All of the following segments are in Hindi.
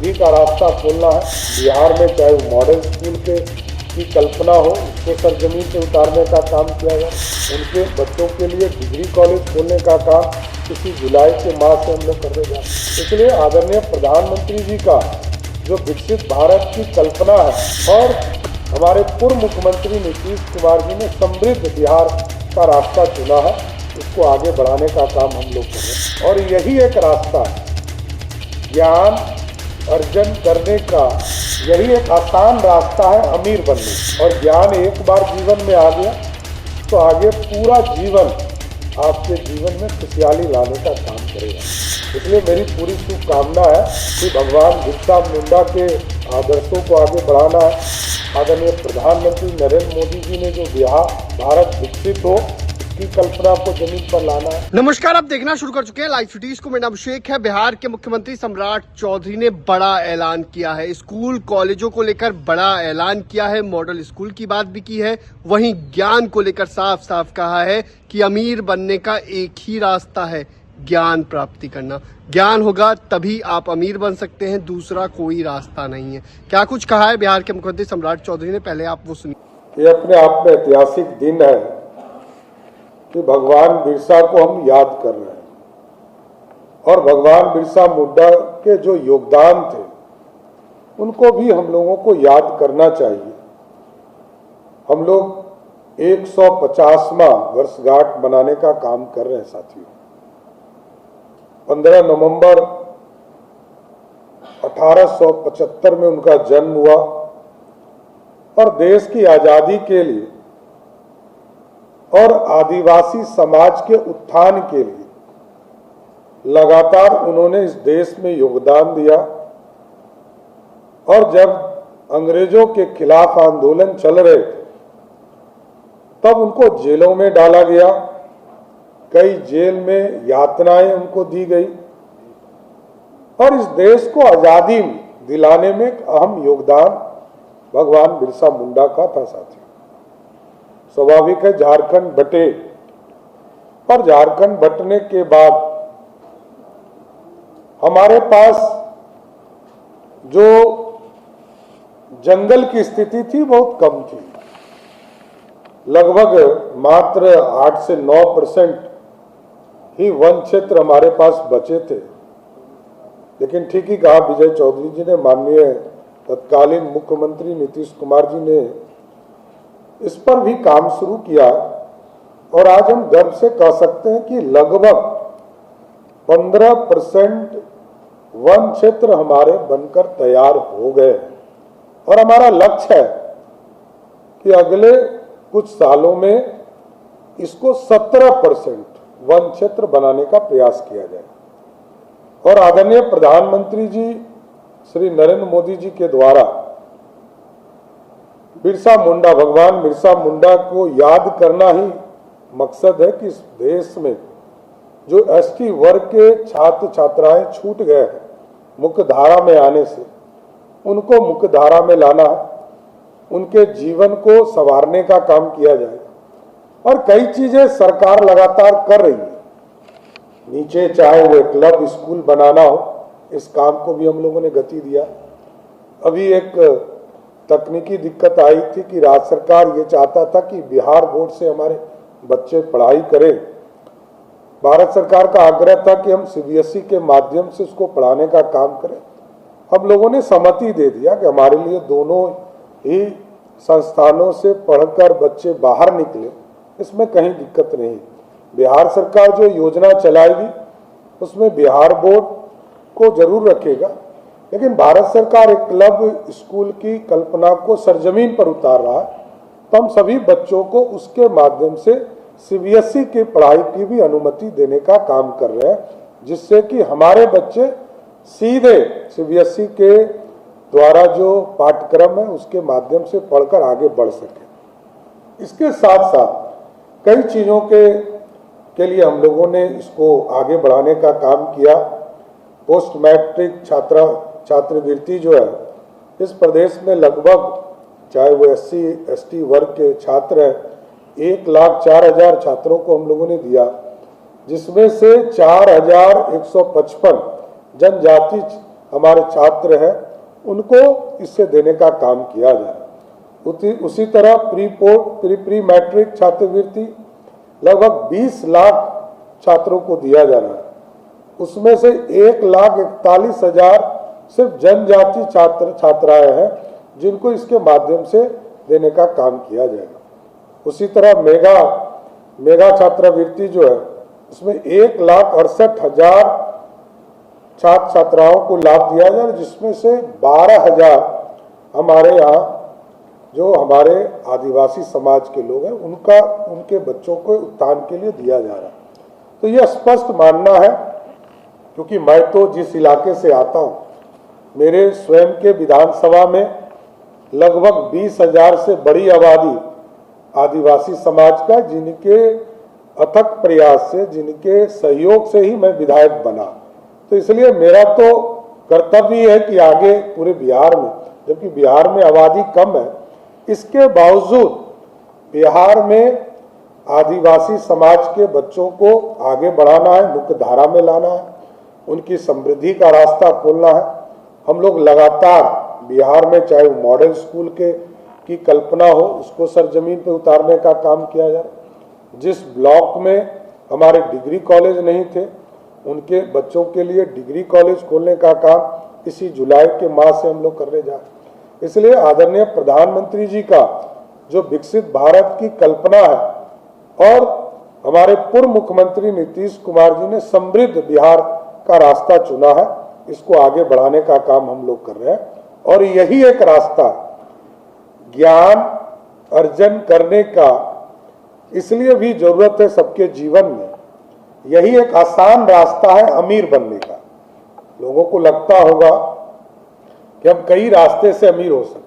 वृद्धि का रास्ता खोलना है। बिहार में चाहे वो मॉडल स्कूल की कल्पना हो, उसको सरजमीन से उतारने का काम किया जाए। उनके बच्चों के लिए डिग्री कॉलेज खोलने का काम इसी जुलाई के माह से हम लोग करने जा रहे हैं। इसलिए आदरणीय प्रधानमंत्री जी का जो विकसित भारत की कल्पना है और हमारे पूर्व मुख्यमंत्री नीतीश कुमार जी ने समृद्ध बिहार का रास्ता चुना है, इसको आगे बढ़ाने का काम हम लोग कर रहे हैं। और यही एक रास्ता है ज्ञान अर्जन करने का, यही एक आसान रास्ता है अमीर बनने। और ज्ञान एक बार जीवन में आ गया तो आगे पूरा जीवन आपके जीवन में खुशहाली लाने का काम करेगा। इसलिए मेरी पूरी शुभकामना है कि भगवान बिरसा मुंडा के आदर्शों को आगे बढ़ाना है। आदरणीय प्रधानमंत्री नरेंद्र मोदी जी ने जो भारत विकसित हो की कल्पना को जमीन पर लाना है। नमस्कार, आप देखना शुरू कर चुके हैं लाइव सिटीज को। मेरा नाम अभिषेक है। बिहार के मुख्यमंत्री सम्राट चौधरी ने बड़ा ऐलान किया है। स्कूल कॉलेजों को लेकर बड़ा ऐलान किया है। मॉडल स्कूल की बात भी की है, वहीं ज्ञान को लेकर साफ साफ कहा है कि अमीर बनने का एक ही रास्ता है, ज्ञान प्राप्ति करना। ज्ञान होगा तभी आप अमीर बन सकते हैं, दूसरा कोई रास्ता नहीं है। क्या कुछ कहा है बिहार के मुख्यमंत्री सम्राट चौधरी ने, पहले आप वो सुनिए। ये अपने आप में ऐतिहासिक दिन है कि भगवान बिरसा को हम याद कर रहे हैं और भगवान बिरसा मुंडा के जो योगदान थे उनको भी हम लोगों को याद करना चाहिए। हम लोग 150वां वर्षगांठ मनाने का काम कर रहे हैं साथियों। 15 नवंबर 1875 में उनका जन्म हुआ और देश की आजादी के लिए और आदिवासी समाज के उत्थान के लिए लगातार उन्होंने इस देश में योगदान दिया। और जब अंग्रेजों के खिलाफ आंदोलन चल रहे थे तब उनको जेलों में डाला गया, कई जेल में यातनाएं उनको दी गई और इस देश को आजादी दिलाने में एक अहम योगदान भगवान बिरसा मुंडा का था साथियों। स्वाभाविक है झारखंड बटे और झारखंड बटने के बाद हमारे पास जो जंगल की स्थिति थी बहुत कम थी। लगभग मात्र 8 से 9% ही वन क्षेत्र हमारे पास बचे थे। लेकिन ठीक ही कहा विजय चौधरी जी ने, माननीय तत्कालीन मुख्यमंत्री नीतीश कुमार जी ने इस पर भी काम शुरू किया और आज हम गर्व से कह सकते हैं कि लगभग 15% वन क्षेत्र हमारे बनकर तैयार हो गए और हमारा लक्ष्य है कि अगले कुछ सालों में इसको 17% वन क्षेत्र बनाने का प्रयास किया जाए। और आदरणीय प्रधानमंत्री जी श्री नरेंद्र मोदी जी के द्वारा बिरसा मुंडा, भगवान बिरसा मुंडा को याद करना ही मकसद है कि इस देश में जो एसटी वर्ग के छात्र छात्राएं छूट गए हैं मुख्य धारा में आने से, उनको मुख्य धारा में लाना, उनके जीवन को संवारने का काम किया जाएगा। और कई चीजें सरकार लगातार कर रही है नीचे, चाहे वो क्लब स्कूल बनाना हो, इस काम को भी हम लोगों ने गति दिया। अभी एक तकनीकी दिक्कत आई थी कि राज्य सरकार ये चाहता था कि बिहार बोर्ड से हमारे बच्चे पढ़ाई करें। भारत सरकार का आग्रह था कि हम सीबीएसई के माध्यम से उसको पढ़ाने का काम करें। हम लोगों ने सहमति दे दिया कि हमारे लिए दोनों ही संस्थानों से पढ़कर बच्चे बाहर निकले, इसमें कहीं दिक्कत नहीं। बिहार सरकार जो योजना चलाएगी उसमें बिहार बोर्ड को जरूर रखेगा, लेकिन भारत सरकार एक क्लब स्कूल की कल्पना को सरजमीन पर उतार रहा है, तो हम सभी बच्चों को उसके माध्यम से सीबीएसई की पढ़ाई की भी अनुमति देने का काम कर रहे हैं, जिससे कि हमारे बच्चे सीधे सीबीएसई के द्वारा जो पाठ्यक्रम है उसके माध्यम से पढ़कर आगे बढ़ सके। इसके साथ साथ कई चीज़ों के लिए हम लोगों ने इसको आगे बढ़ाने का काम किया। पोस्ट मैट्रिक छात्रवृत्ति जो है इस प्रदेश में लगभग, चाहे वो SC ST वर्ग के छात्र हैं, 1,04,000 छात्रों को हम लोगों ने दिया, जिसमें से 4,155 जनजाति हमारे छात्र हैं उनको इससे देने का काम किया जा रहा है। उसी तरह प्री मैट्रिक छात्रवृत्ति लगभग 20 लाख छात्रों को दिया जा रहा है। उसमें से 1,41,000 सिर्फ जनजाति छात्राएं हैं जिनको इसके माध्यम से देने का काम किया जाएगा। उसी तरह मेगा छात्रवृत्ति जो है उसमें 1,68,000 छात्र छात्राओं को लाभ दिया जाए, जिसमें से 12,000 हमारे यहाँ जो हमारे आदिवासी समाज के लोग हैं उनके बच्चों को उत्थान के लिए दिया जा रहा है। तो यह स्पष्ट मानना है, क्योंकि मैं तो जिस इलाके से आता हूँ, मेरे स्वयं के विधानसभा में लगभग 20,000 से बड़ी आबादी आदिवासी समाज का, जिनके अथक प्रयास से, जिनके सहयोग से ही मैं विधायक बना। तो इसलिए मेरा तो कर्तव्य है कि आगे पूरे बिहार में, जबकि बिहार में आबादी कम है, इसके बावजूद बिहार में आदिवासी समाज के बच्चों को आगे बढ़ाना है, मुख्य धारा में लाना है, उनकी समृद्धि का रास्ता खोलना है। हम लोग लगातार बिहार में, चाहे वो मॉडल स्कूल की कल्पना हो, उसको सरजमीन पे उतारने का काम किया जाए। जिस ब्लॉक में हमारे डिग्री कॉलेज नहीं थे, उनके बच्चों के लिए डिग्री कॉलेज खोलने का काम इसी जुलाई के माह से हम लोग करने जा रहे हैं। इसलिए आदरणीय प्रधानमंत्री जी का जो विकसित भारत की कल्पना है और हमारे पूर्व मुख्यमंत्री नीतीश कुमार जी ने समृद्ध बिहार का रास्ता चुना है, इसको आगे बढ़ाने का काम हम लोग कर रहे हैं। और यही एक रास्ता ज्ञान अर्जन करने का इसलिए भी जरूरत है सबके जीवन में। यही एक आसान रास्ता है अमीर बनने का। लोगों को लगता होगा कि हम कई रास्ते से अमीर हो सकते,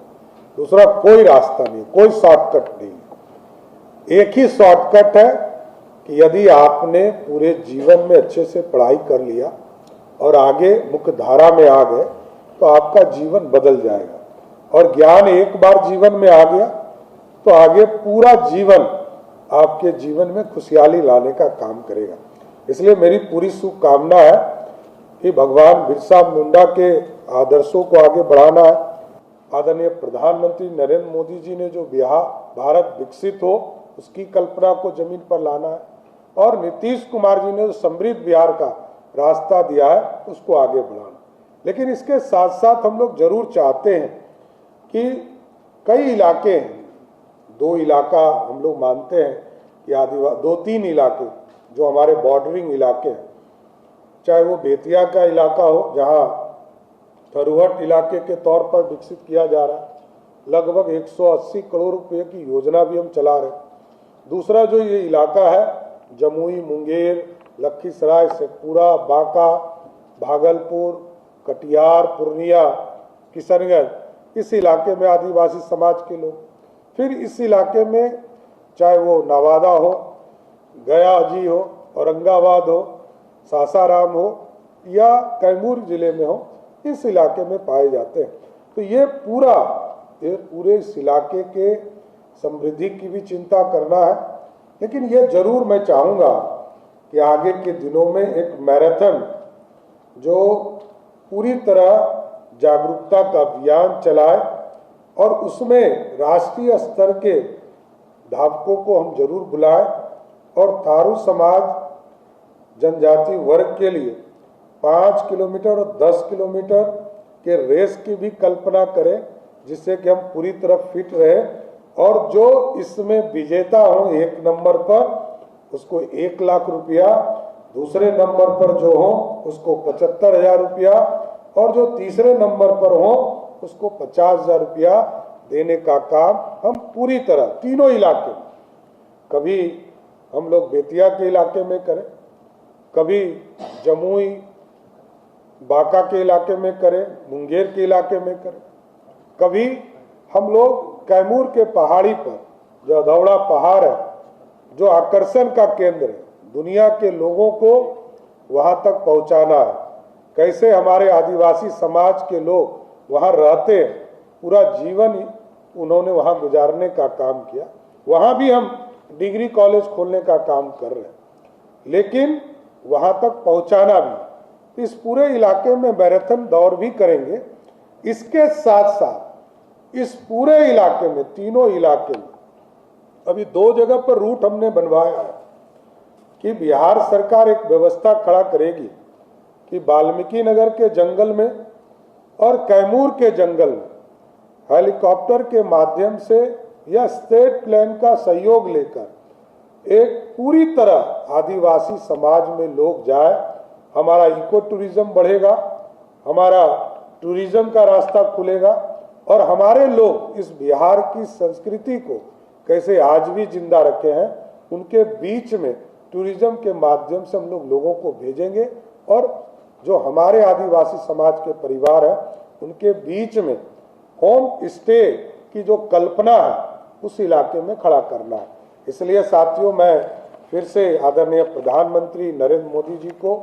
दूसरा कोई रास्ता नहीं, कोई शॉर्टकट नहीं। एक ही शॉर्टकट है कि यदि आपने पूरे जीवन में अच्छे से पढ़ाई कर लिया और आगे मुख्य धारा में आ गए तो आपका जीवन बदल जाएगा। और ज्ञान एक बार जीवन में आ गया तो आगे पूरा जीवन आपके जीवन में खुशहाली लाने का काम करेगा। इसलिए मेरी पूरी शुभकामना है कि भगवान बिरसा मुंडा के आदर्शों को आगे बढ़ाना है। आदरणीय प्रधानमंत्री नरेंद्र मोदी जी ने जो भारत विकसित हो उसकी कल्पना को जमीन पर लाना है, और नीतीश कुमार जी ने जो समृद्ध बिहार का रास्ता दिया है उसको आगे बढ़ाना। लेकिन इसके साथ साथ हम लोग जरूर चाहते हैं कि कई इलाके हैं, 2 इलाका हम लोग मानते हैं कि 2-3 इलाके जो हमारे बॉर्डरिंग इलाके हैं, चाहे वो बेतिया का इलाका हो जहां थरूहट इलाके के तौर पर विकसित किया जा रहा है, लगभग 180 करोड़ रुपए की योजना भी हम चला रहे हैं। दूसरा जो ये इलाका है जमुई, मुंगेर, लखीसराय, शेखपुरा, बांका, भागलपुर, कटिहार, पूर्णिया, किशनगंज, इस इलाके में आदिवासी समाज के लोग। फिर इस इलाके में चाहे वो नवादा हो, गया जी हो, औरंगाबाद हो, सासाराम हो या कैमूर जिले में हो, इस इलाके में पाए जाते हैं। तो ये पूरे इस इलाके के समृद्धि की भी चिंता करना है। लेकिन ये जरूर मैं चाहूँगा कि आगे के दिनों में एक मैराथन जो पूरी तरह जागरूकता का अभियान चलाए और उसमें राष्ट्रीय स्तर के धावकों को हम जरूर बुलाएं और थारू समाज जनजाति वर्ग के लिए 5 किलोमीटर और 10 किलोमीटर के रेस की भी कल्पना करें, जिससे कि हम पूरी तरह फिट रहे। और जो इसमें विजेता हो 1 नंबर पर उसको 1 लाख रुपया, दूसरे नंबर पर जो हो उसको 75,000 रुपया और जो तीसरे नंबर पर हो उसको 50,000 रुपया देने का काम हम पूरी तरह तीनों इलाके में, कभी हम लोग बेतिया के इलाके में करें, कभी जमुई बांका के इलाके में करें, मुंगेर के इलाके में करें, कभी हम लोग कैमूर के पहाड़ी पर जो अधौड़ा पहाड़ है, जो आकर्षण का केंद्र है, दुनिया के लोगों को वहां तक पहुंचाना है। कैसे हमारे आदिवासी समाज के लोग वहां रहते हैं, पूरा जीवन उन्होंने वहां गुजारने का काम किया, वहां भी हम डिग्री कॉलेज खोलने का काम कर रहे हैं। लेकिन वहां तक पहुंचाना भी, इस पूरे इलाके में मैराथन दौड़ भी करेंगे। इसके साथ साथ इस पूरे इलाके में, तीनों इलाके में अभी 2 जगह पर रूट हमने बनवाया है कि बिहार सरकार एक व्यवस्था खड़ा करेगी कि वाल्मीकि नगर के जंगल में और कैमूर के जंगल में हेलीकॉप्टर के माध्यम से या स्टेट प्लेन का सहयोग लेकर एक पूरी तरह आदिवासी समाज में लोग जाए। हमारा इको टूरिज्म बढ़ेगा, हमारा टूरिज्म का रास्ता खुलेगा और हमारे लोग इस बिहार की संस्कृति को कैसे आज भी जिंदा रखे हैं उनके बीच में टूरिज्म के माध्यम से हम लोग लोगों को भेजेंगे और जो हमारे आदिवासी समाज के परिवार हैं उनके बीच में होम स्टे की जो कल्पना है उस इलाके में खड़ा करना है। इसलिए साथियों, मैं फिर से आदरणीय प्रधानमंत्री नरेंद्र मोदी जी को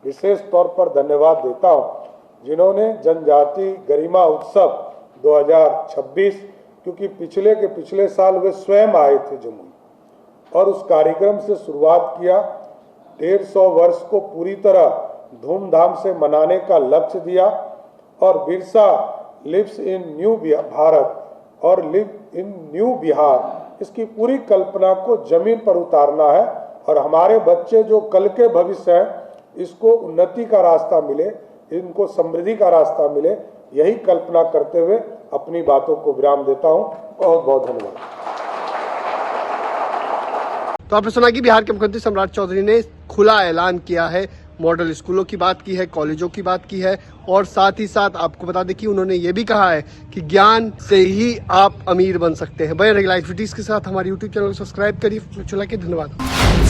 विशेष तौर पर धन्यवाद देता हूं जिन्होंने जनजाति गरिमा उत्सव 2026, क्योंकि पिछले साल वे स्वयं आए थे जमुई और उस कार्यक्रम से शुरुआत किया। 150 वर्ष को पूरी तरह धूमधाम से मनाने का लक्ष्य दिया और Birsa lives in new Bharat और लिव इन न्यू बिहार, इसकी पूरी कल्पना को जमीन पर उतारना है और हमारे बच्चे जो कल के भविष्य हैं इसको उन्नति का रास्ता मिले, इनको समृद्धि का रास्ता मिले, यही कल्पना करते हुए अपनी बातों को विराम देता हूं। बहुत बहुत धन्यवाद। तो आपने सुना कि बिहार के मुख्यमंत्री सम्राट चौधरी ने खुला ऐलान किया है, मॉडल स्कूलों की बात की है, कॉलेजों की बात की है और साथ ही साथ आपको बता दें कि उन्होंने ये भी कहा है कि ज्ञान से ही आप अमीर बन सकते हैं। बने रहिए लाइव एक्टिविटीज के साथ, हमारे यूट्यूब चैनल को सब्सक्राइब करिए। धन्यवाद।